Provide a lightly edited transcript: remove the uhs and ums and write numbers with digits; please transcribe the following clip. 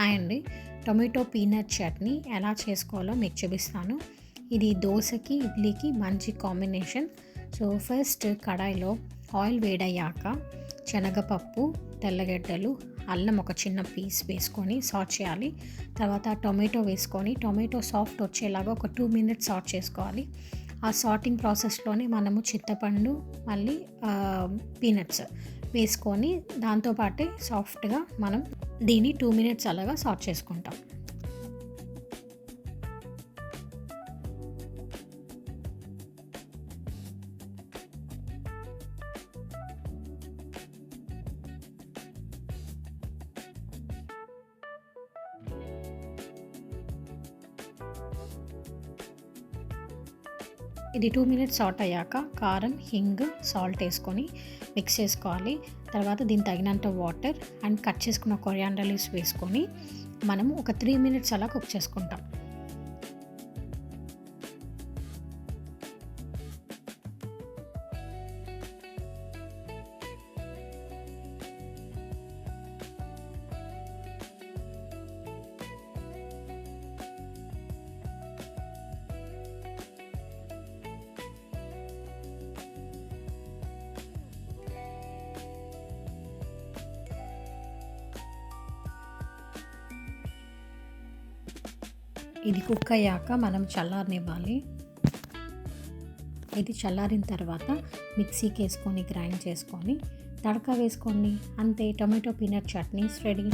Hi అండి. Tomato peanut chutney ఎలా చేసుకోవాలో మీకు చూపిస్తాను. ఇది దోసకి, ఇడ్లీకి మంచి కాంబినేషన్. సో ఫస్ట్ కడాయిలో ఆయిల్ వేడయ్యాక శనగపప్పు, తెల్లగడ్డలు, అల్లం ఒక చిన్న పీస్ వేసుకొని సాట్ చేయాలి. తర్వాత టొమాటో వేసుకొని టొమాటో సాఫ్ట్ వచ్చేలాగా ఒక 2 మినిట్స్ సాట్ చేసుకోవాలి. ఆ సాటింగ్ ప్రాసెస్లోనే మనము చింతపండు మళ్ళీ పీనట్స్ వేసుకొని దాంతోపాటే సాఫ్ట్గా మనం దీన్ని 2 మినిట్స్ అలాగా సాట్ చేసుకుంటాం. ఇది 2 మినిట్స్ సాట్ అయ్యాక కారం, హింగ్, సాల్ట్ వేసుకొని మిక్స్ చేసుకోవాలి. తర్వాత దీనికి తగినంత వాటర్ అండ్ కట్ చేసుకున్న కొరియాండర్ లీవ్స్ వేసుకొని మనము ఒక 3 మినిట్స్ అలా కుక్ చేసుకుంటాం. ఇది కుక్ అయ్యాక మనం చల్లారనివ్వాలి. ఇది చల్లారిన తర్వాత మిక్సీకి వేసుకొని గ్రైండ్ చేసుకొని తడక వేసుకోండి. అంతే, టొమాటో పీనట్ చట్నీ రెడీ.